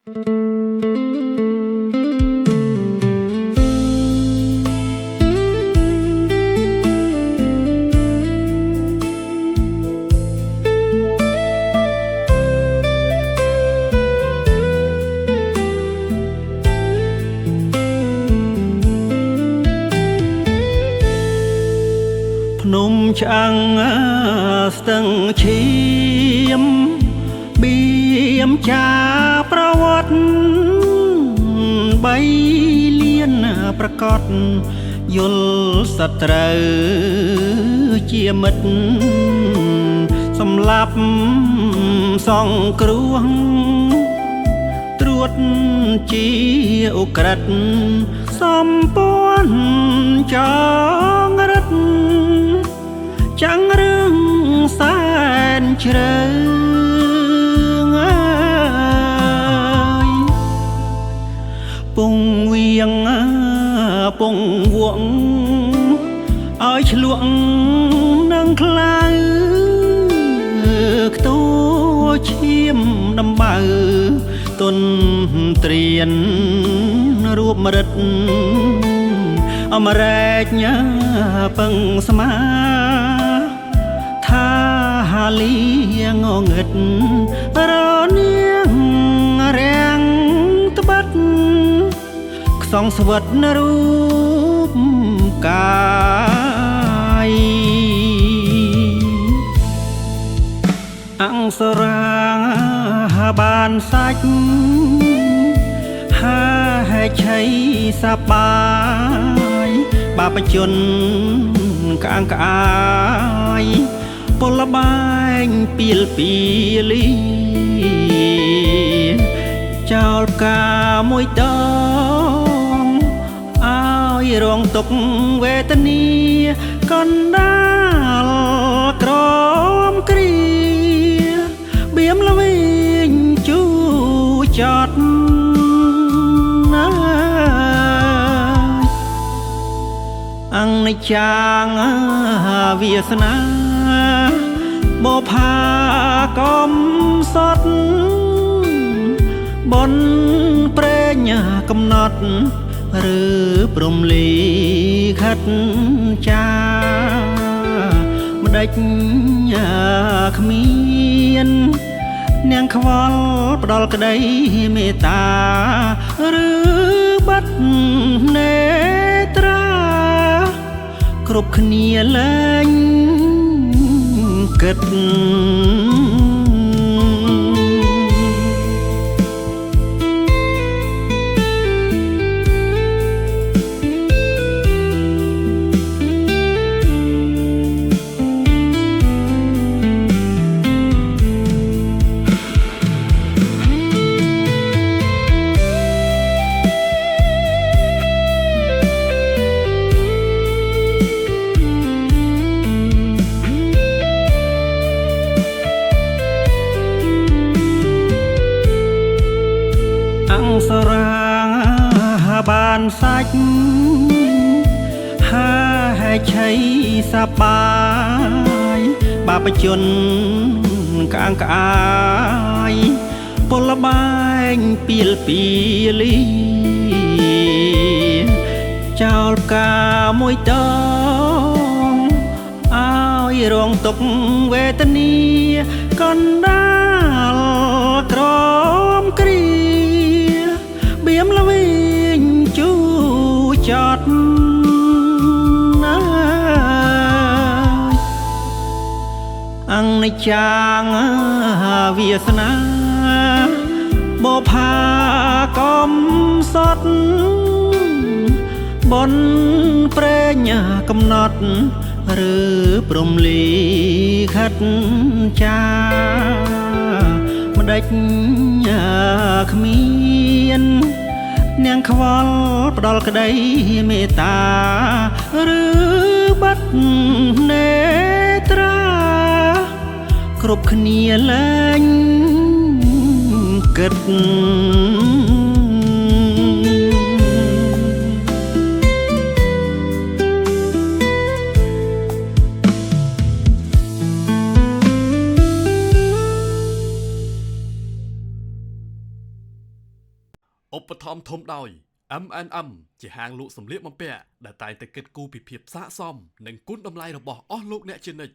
ភ្នំឆ្អឹងស្ទឹងឈាមបៀមចាប្រវត្តិ3លានប្រកបយល់សត្រូវជាមិត្តសម្លាប់សង្គ្រោះត្រួតជាអុក្រិតសម្ព័ន្ធចងរិទ្ធចាំងរឿងសែនជ្រៅពងវៀងពងវក់ឲ្យឆ្លក់នឹងក្លៅខ្ទួឈាមដំបៅទុនត្រៀនរួបរិទ្ធអមរែកញ៉ាពឹងស្មាថាហាលីងងឹតរនាងរាំងត្បិតខ្សងស្វិតរូបកាយអង្សរាបានសាច់ហាហេឆៃសបាយបាបជនក្អាងក្អាយពលបែងពីលពីលីចោលផ្កាមួយតងឲ្យរងទុកវេទនាកណ្ដាលក្រមគ្រាបៀមល្វីងជូចត់ណាអនិច្ចាងវាសនាបផាកំសត់បនប្រេងកំណត់ឬព្រំលីខិតចាម្ដេចគ្មាននាងខ្វល់ផ្ដល់ក្ដីមេត្តាឬបាត់នេត្រាគ្រប់គ្នាលែងគិតអង្សរាបានសាច់ហាហេឆៃសបាយបាបជនក្អាងក្អាយពលបែងពីលពីលីចោលផ្កាមួយតងឲ្យរងទុកវេទនាកណ្ដាលក្រមគ្រាបៀមល្វីងជូចត់ណាអនិច្ចាងវាសនាបផាកំសត់បនប្រេងកំណត់ឬព្រំលីខិតចាម្ដេចគ្មាននាងខ្វល់ផ្ដល់ក្ដីមេត្តាឬបាត់នេត្រាគ្រប់គ្នាលែងគិត ឧបត្ថម្ភធំដោយ M&M ជាហាងលក់សម្លៀកបំពាក់ដែលតែងតែគិតគូរពីភាពស័ក្តិសមនិងគុណតម្លៃរបស់អស់លោកអ្នកជានិច្ច